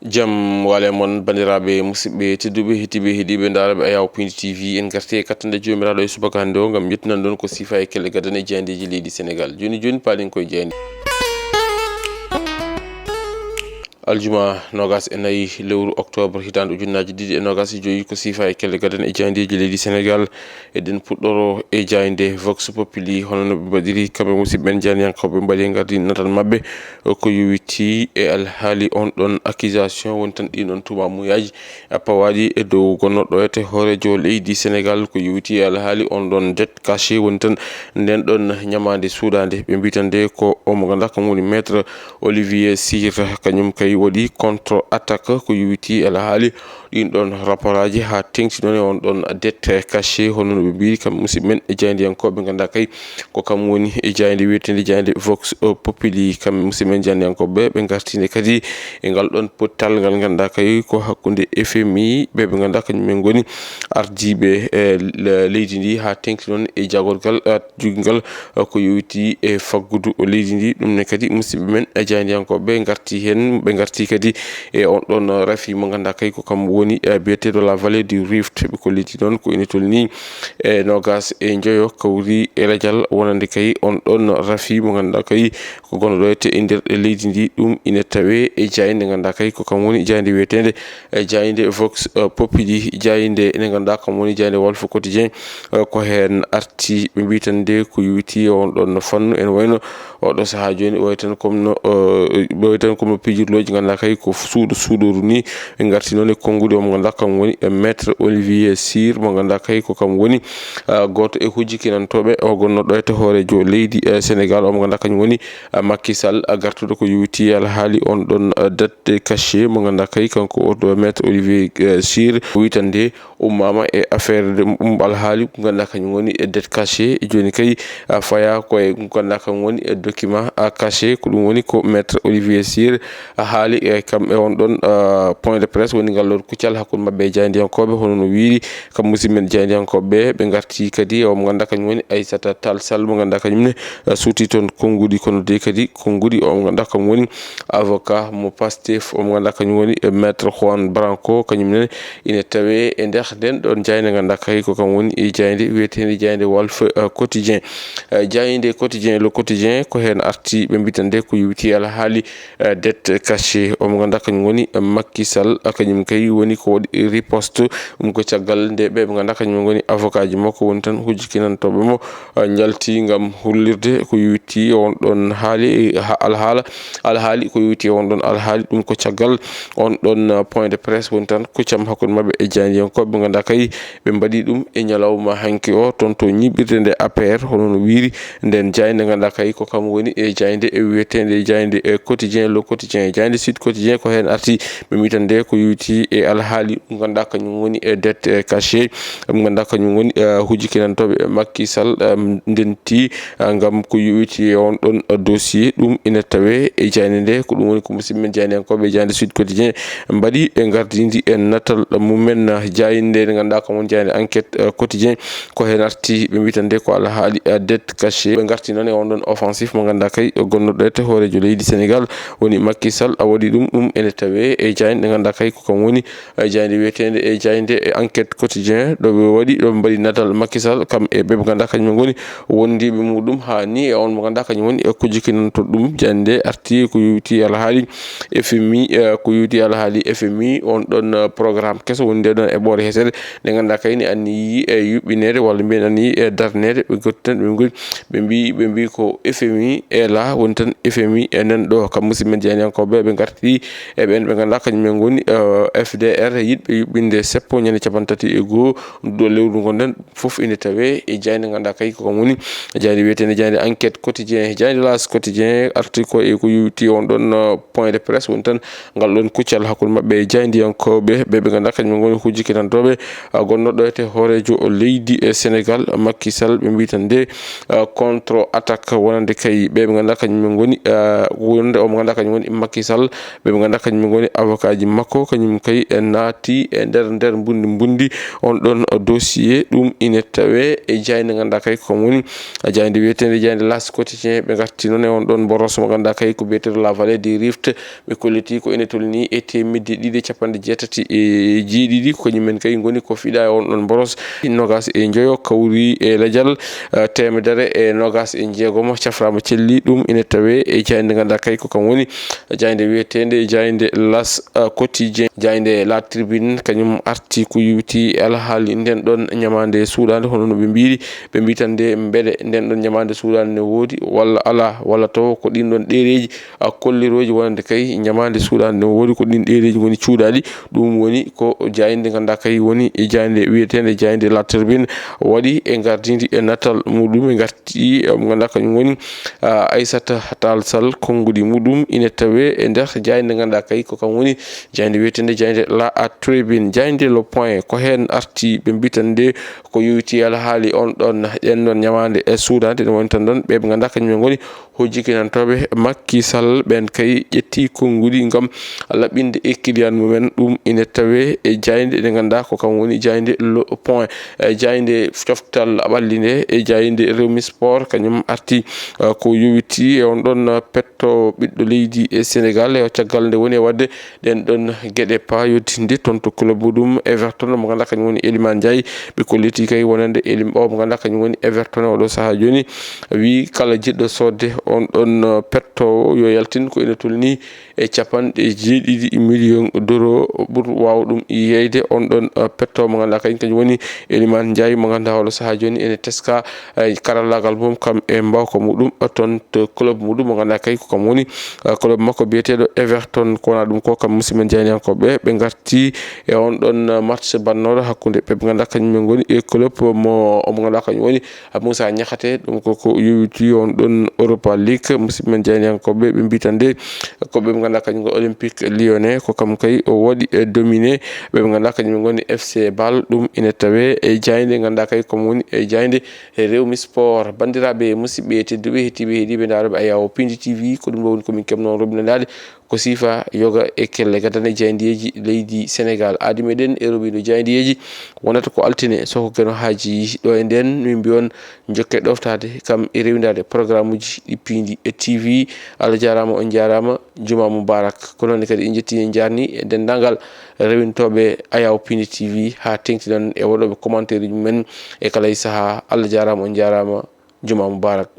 jam wale mon bandiraɓe musidɓe tedduɓe hettiɓe heeɗiɓe daraɓe Ayaw Point TV en garti e kattande jomiraɗo e subaka hande o gam yettinan ɗon ko sifa e kelle gadan e jeyandeji leydi Sénégal joni paalin koye jeyande aljuma nogas e nayi lewru octobre hitande ujunnaji ɗiɗi e nogas e joyi ko sifa e kelle gadan e jeyandeji leydi Sénégal eɗen puɗɗoro e jayande vox populi hono no ɓe mbaɗiri kamɓe musidɓe janiyankoɓe mbaɗi gardi natal mabɓe ko yowiti e alhaali on ɗon accusation woni tan ɗiɗon tumamuyaji pawaɗi e dow gonnoɗo ete hoorejo leydi Sénégal ko yowiti e alhaali on ɗon dette caché woni tan nden ɗon ñamade suudade ɓe mbitande ko omo ganduɗa kam woni maître Olivier Cyr kañum kay waɗi contre attaque ko yowiti alhaali ɗin ɗon rapport aji ha tengti ɗon e on ɗon dette caché hono no ɓe mbiri kam musidɓe men e jayndiyankoɓe ganduɗa kay ko kam woni e jayde wiyetede jayde vox populi kam musidɓe men jayndiyankoɓe ɓe gartide kadi e ngal ɗon pottal ngal ganduɗa kay ko hakkude FMI ɓe ganduɗa kañumen goni ardiɓe e leydi ndi ha tengti ɗon e jagorgal joguigal ko yowiti e faggudu leydi ndi ɗum ne kadi musidɓe men e jayndiyankoɓe garti hen ɓe garti kadi e on ɗon rafi mo ganduɗa kay ko kam woni biyeteɗo la vallée du Rift ɓe kolliti ɗon ko ina tolni e nogas e joyo kawri e radial wonande kay on ɗon rafi mo ganduɗa kay ko gonɗo ete e nder leydi ndi ɗum ina tawe e jayde ganduɗa kay ko kam woni jayde wiyetede jayde vox populi jayde ne ganduɗa kam woni jayde Walf Quotidien ko hen arti ɓe mbitande ko yowiti on ɗon fannu en wayno oɗo saaha joni way tan comme no pijirloji ganduɗa kay ko suuɗoru ni ɓe garti noon e kongude mo ganduɗa kam woni maître Olivier Cyr mo ganduɗa kay ko kam woni goto e hujjikinantoɓe o gonnoɗo ete hoorejo leydi Sénégal o mo ganduɗa kañum woni Macky Sall gartuɗo ko yowiti alhaali on ɗon dette caché mo ganduɗa kay kanko oɗo maître Olivier Cyr witande ummama e affaire alhaali ko ganduɗa kañum woni dette caché joni kay faya koye ganduɗa kam woni document caché ko ɗum woni ko maître Olivier Cyr haali e kam e on ɗon point de presse woni ngallor kuccal hakkude mabɓe e jayndiyankoɓe hono no wiiri kam musidɓe men jayndiyankoɓe ɓe garti kadi o mo ganduɗa kañum woni Aissata Tall Sall mo ganduɗa kañumne suuti toon konngudi kono de kadi konngudi o mo ganduɗa kam woni avocat mo Pastef o mo ganduɗa kañum woni maître Juan Branco kañumne ina tawe e nder nden ɗon jayde ganduɗa kay ko kam woni e jayde wiyetede jayde Walf Quotidien jayde quotidien le quotidien ko hen arti ɓe mbitande ko yowiti alhaali dette caché o mo ganduɗa kañum woni Macky Sall kañum kay woni ko waɗi riposte ko caggal nde ɓe ganduɗa kañum goni avocat ji makko woni tan hujjikinantoɓe mo jalti gam hullirde ko yowiti on ɗon haali alhaali ko yowiti on ɗon alhaali ɗum ko caggal on ɗon point de presse woni tan kuccam hakkude mabɓe e jayndiyankoɓe ganduɗa kay ɓe mbaɗi ɗum e ñalawma hanki o toon to ñiɓirde nde APR hono no wiiri nden jayde ganduɗa kay ko kam woni e jayde e wiyetede jayde quotidien le quotidien jayde Sud Quotidien ko hen arti ɓe mbitande ko yowiti e alhaali ɗum ganduɗa kañum woni e dette caché ɗum ganduɗa kañum woni hujjikinantoɓe Macky Sall ndenti gam ko yowiti e on ɗon dossier ɗum ina tawe e jayde nde ko ɗum woni ko musidɓe men jaydiyankoɓe e jayde Sud Quotidien mbaɗi e gardidi e natal mumen jayde nde ganduɗa kam woni jayde enquête quotidien ko hen arti ɓe mbitande ko alhaali dette caché ɓe garti noon e on ɗon offensif mo ganduɗa kay gonnoɗo ete hoorejo leydi Sénégal woni Macky Sall a waɗi ɗum ene tawe e jayde nde ganduɗa kay ko kam woni jayde wiyetede e jayde enquête quotidien ɗo ɓe waɗi ɗo ɓe mbaɗi natal Macky Sall kam e ɓe ganduɗa kañum goni wondiɓe muɗum ha ni e on mo ganduɗa kañum woni e kujjikinanto ɗum jayde nde arti ko yowiti alhaali FMI ko yowiti alhaali FMI on ɗon programme keso woni nde ɗon e ɓoore hesede nde ganduɗa kay ni anniyi e yuɓɓinede walla mbiyen anniyi e darnede ɓe gottitan ɓe goni ɓe mbi ko FMI e la woni tan FMI e nen ɗo kam musidɓe men jayndiyankoɓe ɓe garti e ɓen ɓe ganduɗa kañumen goni FDR yiɗɓe yuɓɓinde seppo ñande 31 do lewru gonɗen foof ine tawe e jayde ganduɗa kay ko kam woni jayde wiyetede jayde enquête quotidien jayde L'As quotidien arti ko e ko yowiti on ɗon point de presse woni tan ngal ɗon kuccal hakkude mabɓe e jayndiyankoɓe ɓe ganduɗa kañumen goni hujjikinantoɓe gonnoɗo ete hoorejo leydi e Sénégal Macky Sall ɓe mbitande contre attaque wonande kay ɓe ganduɗa kañumen goni wonde o mo ganduɗa kañum woni Macky Sall ɓe ganduɗa kañum goni avocat ji makko kañum kay naati e nder mbundi on ɗon dossier ɗum ine tawe e jayde ganduɗa kay ko woni jayde wiyetede jayde L'As Quotidien ɓe garti noon e on ɗon boros mo ganduɗa kay ko biyeteɗo la vallée du Rift ɓe kolliti ko ene tolni e temedde 280 e jeeɗiɗi ko kañumen kay goni ko fiɗa e on ɗon boros nogas e joyo kawri e ladial temedere e nogas e jeegomo caframa celli ɗum ine tawe e jayde ganduɗa kay ko kam woni jayde wiyetede jayde L'As Quotidien jayde La Tribune kañum arti ko yuwiti alhaali nden ɗon ñamande suuɗade hono no ɓe mbiri ɓe mbi tan de beele nden ɗon ñamande suuɗade ne woodi walla ala walla taw ko ɗin ɗon ɗereji kolliroji wonande kay ñamande suuɗade ne woodi ko ɗin ɗereji woni cuuɗali ɗum woni ko jayde ganduɗa kay woni e jayde wiyetede jayde La Tribune waɗi e gardidi e natal muɗum e garti mo ganduɗa kañum woni Aissata Tall Sall konngudi muɗum ine tawe e nder jayde ganduɗa kay ko kam woni jayde wiyetede jayde La Tribune jayde Le Point ko hen arti ɓe mbitan de ko yowiti alhaali on ɗon ɗen ɗon ñamande e suudade ne woni tan ɗon ɓe ganduɗa kañum goni hojjikinantoɓe Macky Sall ɓen kay ƴetti konngudi gam laɓɓinde ekkiliyan mumen ɗum ine tawe e jayde nde ganduɗa ko kam woni jayde Le Point jayde coftal ɓallinde e jayde Rewmi Sport kañum arti ko yowiti e on ɗon petto ɓiɗɗo leydi e Sénégal e caggal nde woni e wadde ɗen ɗon gueɗe payoddinde toon to club muɗum Everton mo ganduɗa kañum woni Iliman Ndiaye ɓe kolliti kay wonande mo ganduɗa kañum woni Everton oɗo saaha joni wi kala jiɗɗo sodde on ɗon petto yo yaltin ko ene tolni e capanɗe 7 million d'euros ɓuuri wawɗum yeyde on ɗon petto mo ganduɗa kañum woni Iliman Ndiaye mo ganduɗa oɗo saaha joni ene teska karallagal mum kam e mbawka muɗum toon to club muɗum mo ganduɗa kay ko kam woni club makko biyeteɗo Everton ko wona ɗum ko kam musidɓe jeyniyankoɓe ɓe garti e on ɗon match bannoɗo hakkude ɓe ganduɗa kañum goni e club mo ganduɗa kañum woni Moussa Niakhaté ɗum koko yowiti on ɗon Europa League musidɓe jeyniyankoɓe ɓe mbitande ko ɓe ganduɗa kañum goni Olympique Lyonnais ko kam kay o waɗi dominé ɓe ganduɗa kañum goni FC Bâle ɗum ine tawe e jayde ganduɗa kay komo woni e jayde Rewmi Sport bandiraɓe musidɓe tedduɓe hettiɓe heeɗiɓe daroɓe Ayaw Pindi TV ko ɗum ɗo woni komin kebno robinandade ko siifa yoga e kelle gadane jayndiyeji leydi Sénégal aadi meɗen e robindo jayndiyeji wonata ko altine soko gano haaji ɗo e nden min mbi on jokke ɗoftade kam e rewidade programme uji ɗi Pindi e TV Allah jarama on jarama juma mubarak ko noon kadi en jetti en jarni e dendagal rewintoɓe Ayaw Pindi TV ha tengti non e waɗoɓe commentaire uji men e kala saaha Allah jarama on jarama juma mubarak